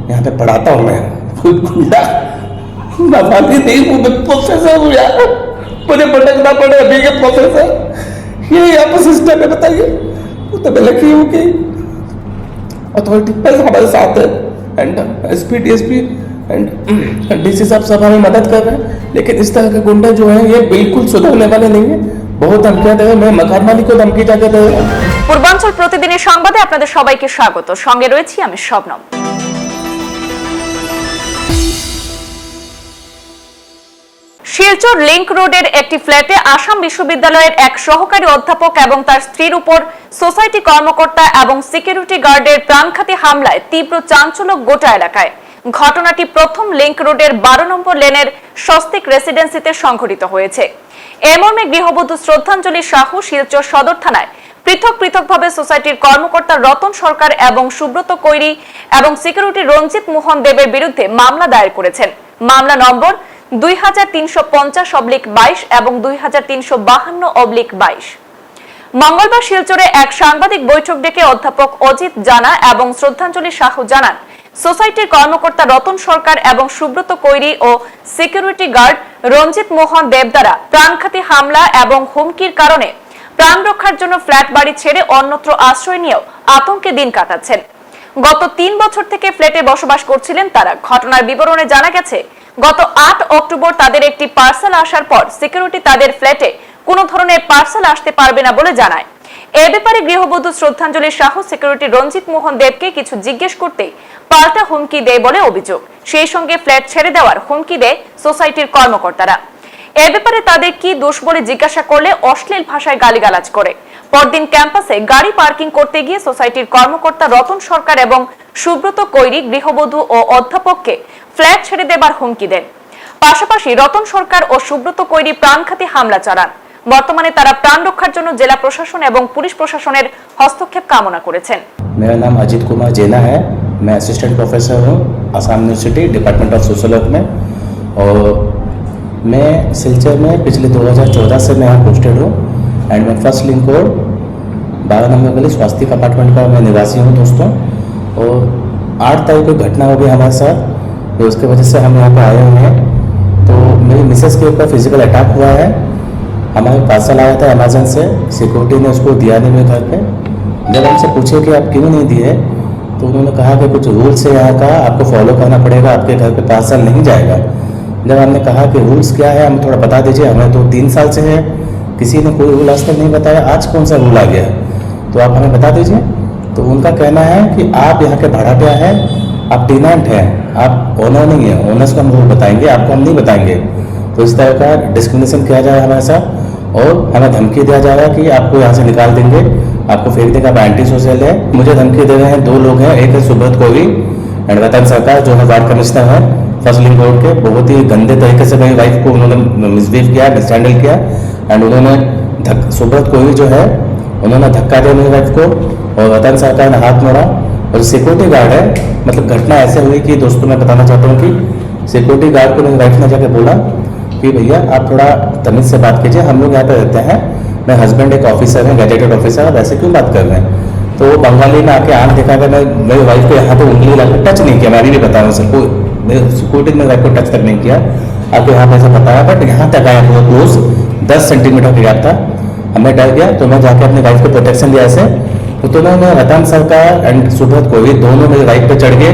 यहाँ पे पढ़ाता हूँ मैं, कोई गुंडा नफाती नहीं हूँ, मैं प्रोफेसर हूँ यार, मुझे भटकना पड़े अभी के प्रोफेसर, ये यहाँ पर सिस्टम है बताइए। तो मैं लकी हूँ कि अथॉरिटी पर हमारे साथ है, and SP DSP and DC साहब सब हमें मदद कर रहे हैं, लेकिन इस तरह के गुंडे जो हैं ये बिल्कुल सुधरने वाले नहीं है। बहुत धमकियां दे, मैं मकान मालिक को धमकी जाके दे। পূর্বাঞ্চল প্রতিদিনের সংবাদে আপনাদের সবাইকে স্বাগত, সঙ্গে রয়েছি আমি শবনম। শিলচর লিংক রোডের একটি ফ্ল্যাটে আসাম বিশ্ববিদ্যালয়ের এক সহকারী অধ্যাপক এবং তার স্ত্রীর উপর সোসাইটি কর্মকর্তা এবং সিকিউরিটি গার্ডের প্রাণঘাতী হামলায় তীব্র চাঞ্চল্য গোটা এলাকায়। ঘটনাটি প্রথম লিংক রোডের 12 নম্বর লেনের স্বস্তিক রেসিডেন্সিতে সংঘটিত হয়েছে। এ মর্মে গৃহবধূ শ্রদ্ধাঞ্জলি সাহু শিলচর সদর থানায় পৃথকভাবে সোসাইটির কর্মকর্তা রতন সরকার এবং সুব্রত কৈরি এবং সিকিউরিটি রঞ্জিত মোহন দেবের বিরুদ্ধে মামলা দায়ের করেছেন। মামলা নম্বর 2350/22 এবং 2352/22। মঙ্গলবার শিলচরে এক সাংবাদিক বৈঠক ডেকে অধ্যাপক অজিত জানা এবং শ্রদ্ধাঞ্জলি সাহু জানান, সোসাইটির কর্মকর্তা রতন সরকার এবং সুব্রত কৈরি ও সিকিউরিটি গার্ড রঞ্জিত মোহন দেব দ্বারা প্রাণঘাতী হামলা এবং হুমকির কারণে প্রাণ রক্ষার জন্য ফ্ল্যাট বাড়ি ছেড়ে অন্যত্র আশ্রয় নিয়েও আতঙ্কে দিন কাটাচ্ছেন। গত 3 বছর থেকে ফ্ল্যাটে বসবাস করছিলেন তারা। ঘটনার বিবরণে জানা গেছে, গত 8 অক্টোবর তাদের একটি পার্সেল আসার পর সিকিউরিটি তাদের ফ্ল্যাটে কোনো ধরনের পার্সেল আসতে পারবে না বলে জানায়। এ ব্যাপারে গৃহবধূ শ্রদ্ধাঞ্জলি সাহু সিকিউরিটি রঞ্জিত মোহন দেবকে কিছু জিজ্ঞেস করতে পাল্টা হুমকি দেয় বলে অভিযোগ। সেই সঙ্গে ফ্ল্যাট ছেড়ে দেওয়ার হুমকি দেয় সোসাইটির কর্মকর্তারা। এ ব্যাপারে তাদের কি দোষ বলে জিজ্ঞাসা করলে অশ্লীল ভাষায় গালিগালাজ করে। পরদিন ক্যাম্পাসে গাড়ি পার্কিং করতে গিয়ে সোসাইটির কর্মকর্তা রতন সরকার এবং সুব্রত কৈরি গৃহবধূ ও অধ্যাপককে ফ্ল্যাট ছেড়ে দেবার হুমকি দেন। পাশাপাশি রতন সরকার ও সুব্রত কৈরি প্রাণঘাতী হামলা চালান। বর্তমানে তারা প্রাণ রক্ষার জন্য জেলা প্রশাসন এবং পুলিশ প্রশাসনের হস্তক্ষেপ কামনা করেছেন। मेरा नाम अजीत कुमार जेना है, मैं असिस्टेंट प्रोफेसर हूँ Assam university department of sociology में, और मैं सिलचर में पिछले 2014 से मैं यहाँ पोस्टेड हूँ, एंड मैं फर्स्ट लिंक रोड 12 नंबर गली स्वास्थ्य अपार्टमेंट का मैं निवासी हूँ दोस्तों। और 8 तारीख को घटना हो गई हमारे साथ, तो उसके वजह से हम यहाँ पर आए हुए हैं। तो मेरी मिसेस के ऊपर फिजिकल अटैक हुआ है। हमारे पार्सल आया था अमेजन से, सिक्योरिटी ने उसको दिया नहीं मेरे घर पे। जब हमसे पूछे कि आप क्यों नहीं दिए, तो उन्होंने कहा कि कुछ रूल्स है यहाँ का, आपको फॉलो करना पड़ेगा, आपके घर पे पार्सल नहीं जाएगा। जब हमने कहा कि रूल्स क्या है, हमें थोड़ा बता दीजिए, हमें तो 3 साल से है, किसी ने कोई रूल आज तक नहीं बताया, आज कौन सा रूल आ गया है, तो आप हमें बता दीजिए। तो उनका कहना है कि आप यहाँ के भाड़ाटिया हैं, आप टेनेंट हैं, आप ओनर नहीं है, ओनर्स को हम रूल बताएंगे, आपको हम नहीं बताएंगे। तो इस तरह का डिस्क्रिमिनेशन किया जा रहा है हमारे साथ, और हमें धमकी दिया जा रहा है कि आपको यहाँ से निकाल देंगे, आपको फेंक देंगे, आप एंटी सोशल है। मुझे धमकी दे रहे हैं 2 लोग हैं, एक है सुब्रत कोरी एंड रतन सरकार जो है वार्ड कमिश्नर है फर्स्ट लिंक रोड के। बहुत ही गंदे तरीके से मेरी वाइफ को उन्होंने मिसबिहेव किया, मिसहैंडल किया, एंड उन्होंने सुब्रत कोरी जो है उन्होंने धक्का दिया मेरी वाइफ को, और रतन सरकार ने हाथ मोड़ा। और सिक्योरिटी गार्ड है, मतलब घटना ऐसे हुई कि दोस्तों मैं बताना चाहता हूँ कि सिक्योरिटी गार्ड को मेरी वाइफ ने जाके बोला कि भैया आप थोड़ा तमीज से बात कीजिए, हम लोग यहाँ पे रहते हैं, मैं हस्बैंड एक ऑफिसर है, गैजेटेड ऑफिसर, आप ऐसे क्यों बात कर रहे हैं। तो वो बंगाली ने आके आंख दिखा कर मेरी वाइफ को यहाँ पे उंगली लगा टच नहीं किया, मैं अभी भी बता रहा हूँ सबको, मेरे सिक्योरिटी ने वाइफ को टच तक नहीं किया, आपको यहाँ पे ऐसा बताया, बट यहाँ तक आया वो क्लोज 10 सेंटीमीटर का गैप था। हमें डर गया, तो मैं जाके अपनी वाइफ को प्रोटेक्शन दिया ऐसे। तो उन्होंने रतन सरकार एंड सुब्रत कोरी दोनों मेरी वाइफ पे चढ़ गए,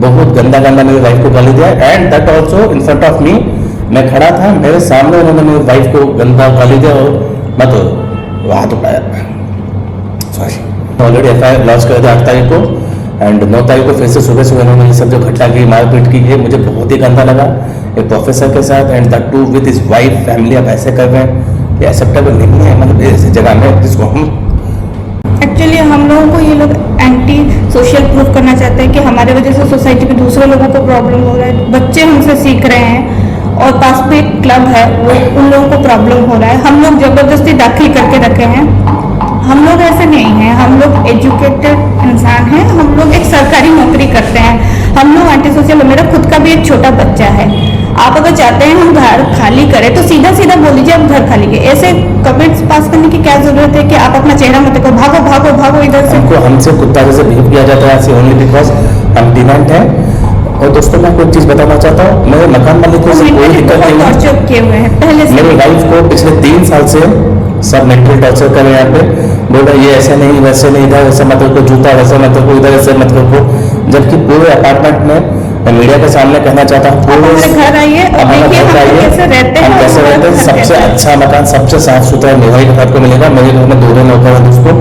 बहुत गंदा मेरी वाइफ को गाली दिया, and that also in front of me. मैं खड़ा था, मेरे सामने उन्होंने मेरी वाइफ को गंदा गाली दिया, और मैं तो हाथ उठाया। सॉरी, ऑलरेडी FIR लॉन्च कर दिया 8 तारीख को, एंड 9 तारीख को फिर से सुबह उन्होंने ये सब जो घटना की, मारपीट की, ये मुझे बहुत ही गंदा लगा। एक प्रोफेसर के साथ and that too with his wife family, आप ऐसे कर रहे हैं, ये एक्सेप्टेबल नहीं है। मतलब ऐसी जगह में जिसको हम एक्चुअली हम लोगों को ये लोग एंटी सोशल प्रूफ करना चाहते हैं कि हमारे वजह से सोसाइटी में दूसरे लोगों को प्रॉब्लम हो रहा है, बच्चे हमसे सीख रहे हैं, और पास में एक क्लब है वो उन लोगों को प्रॉब्लम हो रहा है। हम लोग ज़बरदस्ती दाखिल करके रखे हैं। हम लोग ऐसे नहीं हैं, हम लोग एजुकेटेड इंसान हैं, हम लोग एक सरकारी नौकरी करते हैं, हम लोग एंटी सोशल। मेरा खुद का भी एक छोटा बच्चा है। आप अगर चाहते हैं हम घर खाली करें तो सीधा सीधा बोल दीजिए आप घर खाली करें। ऐसे कमेंट्स पास करने की क्या जरूरत है कि आप अपना चेहरा मत देखो, भागो भागो भागो इधर से। हमसे कुत्ता जैसे बिहेव किया जाता है, ओनली बिकॉज हम डिमांड है। और दोस्तों मैं कोई चीज बताना चाहता हूँ, मेरे मकान मालिकों से कोई दिक्कत नहीं है। टॉर्चर किए हुए हैं पहले से। मेरी वाइफ को पिछले 3 साल से सब मेंटल टॉर्चर कर रहे हैं यहाँ पे, बोल रहे ये ऐसे नहीं वैसे नहीं, इधर ऐसे मत रखो जूता, वैसे मत रखो, इधर ऐसे मत रखो, जबकि पूरे अपार्टमेंट में मैं मीडिया के सामने कहना चाहता हूँ हमारे घर आइए और देखिए हम कैसे रहते हैं, हम कैसे रहते हैं। सबसे अच्छा मकान, सबसे साफ सुथरा मेरा घर आपको मिलेगा। मेरे घर में 2 नौकर हैं, उसको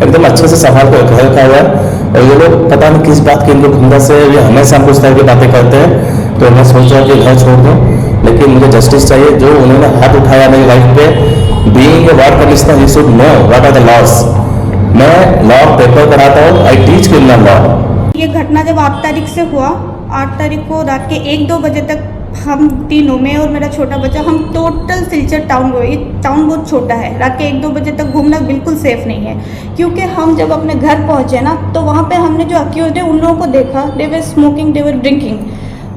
एकदम अच्छे से संभाल कर घर रखा हुआ है। और ये लोग पता नहीं किस बात की इनको घुंडा से, ये हमेशा हम कुछ तरह की बातें करते हैं। तो मैं सोच रहा हूँ कि घर छोड़ दूँ, लेकिन मुझे जस्टिस चाहिए। जो उन्होंने हाथ उठाया मेरी वाइफ पे, being a ward commissioner, you should know what are the laws. मैं लॉ पेपर कराता हूँ, आई टीच क्रिमिनल लॉ। ये घटना जब 8 तारीख से हुआ, 8 तारीख को रात के 1-2 बजे तक हम तीनों, मैं और मेरा छोटा बच्चा, हम टोटल सिलचर टाउन गए। टाउन बहुत छोटा है, रात के 1-2 बजे तक घूमना बिल्कुल सेफ नहीं है। क्योंकि हम जब अपने घर पहुंचे ना, तो वहाँ पे हमने जो अक्यूज्ड है उन लोगों को देखा, दे वर स्मोकिंग, दे वर ड्रिंकिंग,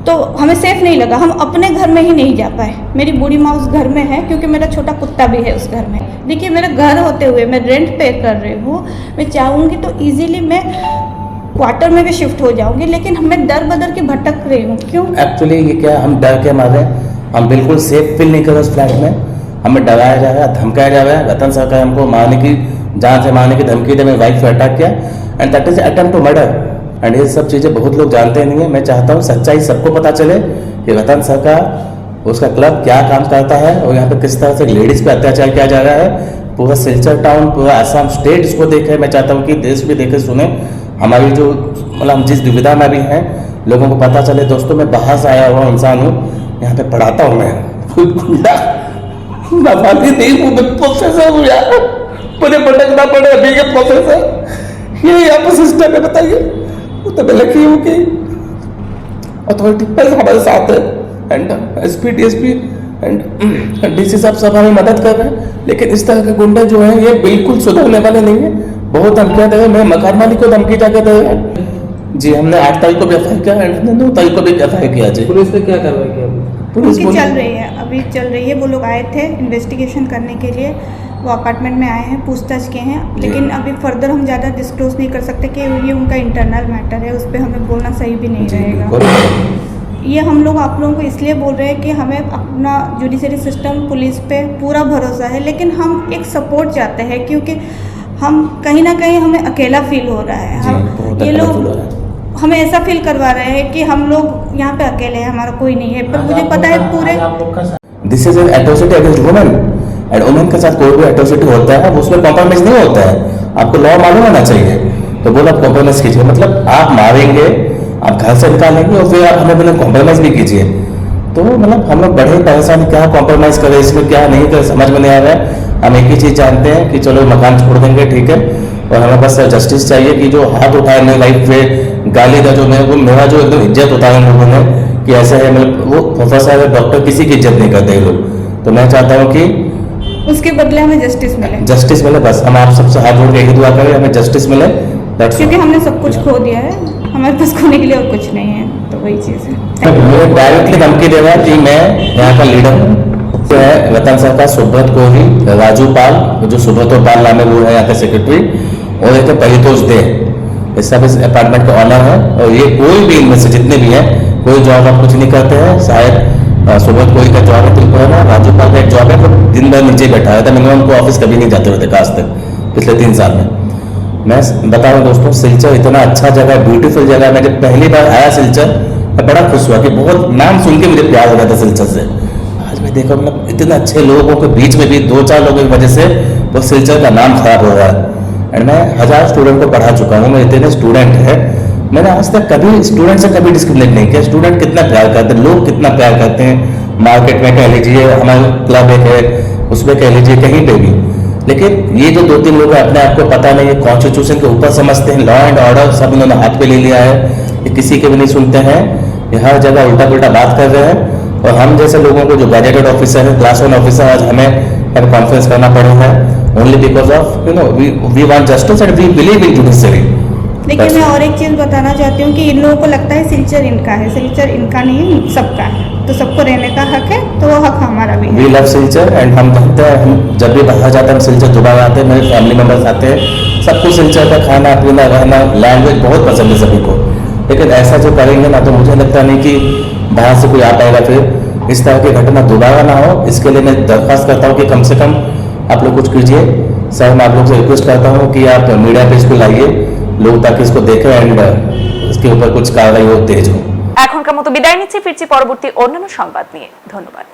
तो हमें सेफ नहीं लगा। हम अपने घर में ही नहीं जा पाए। मेरी बूढ़ी माँ उस घर में है, क्योंकि मेरा छोटा कुत्ता भी है उस घर में। देखिए मेरा घर होते हुए मैं रेंट पे कर रही हूँ, मैं चाहूँगी तो ईजिली मैं क्वार्टर में भी शिफ्ट हो जाऊंगी, लेकिन मैं दर बदर के भटक रही हूँ। क्यों? एक्चुअली ये क्या, हम डर के मारे हम बिल्कुल सेफ फील नहीं कर रहे उस फ्लैट में। हमें डराया जा रहा है, धमकाया जा रहा है। रतन सरकार हमको मारने की, जान से मारने की धमकी दे, मेरी वाइफ को अटैक किया, and that is attempt to murder. And ये सब चीज़ें बहुत लोग जानते नहीं है। मैं चाहता हूँ सच्चाई सबको पता चले कि रतन सरकार, उसका क्लब क्या काम करता है, और यहाँ पे किस तरह से लेडीज पे अत्याचार किया जा रहा है। पूरा सिलचर टाउन, पूरा आसाम स्टेट इसको देखे। मैं चाहता हूँ कि देश भी देखे सुने हमारी जो, मतलब हम जिस दुविधा में भी हैं, लोगों को पता चले। दोस्तों मैं बाहर से आया हुआ इंसान हूँ, यहाँ पे पढ़ाता हूँ मैं, कोई गुंडा नहीं हूँ, मैं प्रोफेसर हूँ यार, मुझे भटकना पड़े अभी के प्रोफेसर। ये यहाँ पर सिस्टम है, बताइए। वो तो मैं लकी हूँ कि अथॉरिटी पर हमारे साथ है, and SP DSP and DC साहब सब हमें मदद कर रहे हैं। लेकिन इस तरह के गुंडे जो हैं, ये बिल्कुल सुधरने वाले नहीं है। बहुत धमकियां दे रहे, मैं मकान मालिक को धमकी जाके दे रहे जी। हमने 8 तारीख को भी एफआईआर किया, एंड 9 तारीख को भी एफआईआर किया जी। पुलिस ने क्या कार्रवाई किया? पुलिस चल रही है, अभी चल रही है। वो लोग आए थे इन्वेस्टिगेशन करने के लिए, वो अपार्टमेंट में आए हैं, पूछताछ किए हैं, लेकिन अभी फर्दर हम ज़्यादा डिस्क्लोज नहीं कर सकते कि ये उनका इंटरनल मैटर है, उस पर हमें बोलना सही भी नहीं रहेगा। ये हम लोग आप लोगों को इसलिए बोल रहे हैं कि हमें अपना जुडिशरी सिस्टम, पुलिस पे पूरा भरोसा है, लेकिन हम एक सपोर्ट चाहते हैं, क्योंकि हम कहीं ना कहीं हमें अकेला फील हो रहा है। हम ये लोग हमें ऐसा फील करवा रहे हैं कि हम लोग यहाँ पे अकेले हैं, हमारा कोई नहीं है। पर मुझे पता है पूरे this is an atrocity against women, and women के साथ कोई भी एट्रोसिटी होता है उसमें कॉम्प्रोमाइज नहीं होता है। आपको लॉ मालूम होना चाहिए। तो बोला आप कॉम्प्रोमाइज कीजिए, मतलब आप मारेंगे, आप घर से निकालेंगे, और फिर आप हमें बोले कॉम्प्रोमाइज भी कीजिए। तो मतलब हम लोग बड़े परेशान, क्या कॉम्प्रोमाइज करें, इसमें क्या नहीं करें, समझ में नहीं आ रहा है। हम एक ही चीज़ जानते हैं कि चलो मकान छोड़ देंगे, ठीक है, और हमें बस जस्टिस चाहिए कि जो हाथ उठाए मेरी लाइफ पे, गाली का जो मेरा जो एकदम इज्जत उतारा लोगों ने कि ऐसा है, मतलब वो प्रोफेसर डॉक्टर किसी की इज्जत नहीं करते लोग। तो मैं चाहता हूँ कि उसके बदले हमें जस्टिस मिले, जस्टिस मिले। बस हम आप सबसे हाथ जोड़ के यही दुआ करें, हमें जस्टिस मिले। क्योंकि हमने सब कुछ खो दिया है, हमारे पास खोने के लिए और कुछ नहीं है। तो वही चीज़ है। मुझे डायरेक्टली धमकी दे रहा है कि मैं यहाँ का लीडर हूँ। तो है रतन सर का सुब्रत कोहली, राजू पाल, जो सुब्रत पाल नाम है वो है यहाँ के सेक्रेटरी, और एक परितोष दे, ये सब इस अपार्टमेंट के ऑनर है। और ये कोई भी इनमें से जितने भी हैं, कोई जॉब आप कुछ नहीं करते हैं। शायद सुब्रत कोहली का जॉब है तिलपुरा में, राजू पाल का एक जॉब है, तो दिन भर नीचे बैठा रहता है। मिनिमम उनको ऑफिस कभी नहीं जाते रहते आज तक, पिछले 3 साल में। मैं बता रहा हूँ दोस्तों, सिलचर इतना अच्छा जगह है, ब्यूटीफुल जगह है। मैं जब पहली बार आया सिलचर, मैं बड़ा खुश हुआ कि बहुत नाम सुन के मुझे प्यार हो रहा था सिलचर से। आज मैं देखा, मतलब इतने अच्छे लोगों के बीच में भी 2-4 लोगों की वजह से वो सिलचर का नाम खराब हो रहा है। एंड मैं 1000 स्टूडेंट को पढ़ा चुका हूँ, मेरे इतने स्टूडेंट हैं, मैंने आज तक कभी स्टूडेंट से कभी डिस्क्रिमिनेट नहीं किया। स्टूडेंट कितना प्यार करते हैं, लोग कितना प्यार करते हैं। मार्केट में कह लीजिए, हमारे क्लब एक है, उसमें कह लीजिए, कहीं पे भी। लेकिन ये जो 2-3 लोग अपने आप को पता नहीं है, कॉन्स्टिट्यूशन के ऊपर समझते हैं, लॉ एंड ऑर्डर सब इन्होंने हाथ पे ले लिया है, ये किसी के भी नहीं सुनते हैं, ये हर जगह उल्टा पुल्टा बात कर रहे हैं। और हम जैसे लोगों को जो गैजेटेड ऑफिसर है, क्लास 1 ऑफिसर, आज हमें कॉन्फ्रेंस करना पड़ा है only because of we want justice and we believe in judiciary. लेकिन मैं और एक चीज़ बताना चाहती हूँ कि इन लोगों को लगता है सिलचर इनका है, सिलचर इनका नहीं है, सबका है। तो सबको रहने का हक है, तो वो हक हमारा भी है। वी लव सिलचर, एंड हम कहते हैं, हम जब भी बाहर जाते हैं हम सिलचर दोबारा आते हैं, मेरे फैमिली मेम्बर्स आते हैं, सबको सिलचर का खाना पीना रहना लैंग्वेज बहुत पसंद है सभी को। लेकिन ऐसा जो करेंगे ना, तो मुझे लगता नहीं कि बाहर से कोई आ पाएगा। फिर इस तरह की घटना दोबारा ना हो, इसके लिए मैं दरख्वास्त करता हूँ कि कम से कम आप लोग कुछ कीजिए। सर, मैं आप लोग से रिक्वेस्ट करता हूँ कि आप मीडिया पे इसको लाइए लोग, ताकि इसको देखें एंड इसके ऊपर कुछ कार्रवाई हो, तेज हो। এখনকার মতো বিদায় নিচ্ছি, ফিরছি পরবর্তী অন্যান্য সংবাদ নিয়ে। ধন্যবাদ।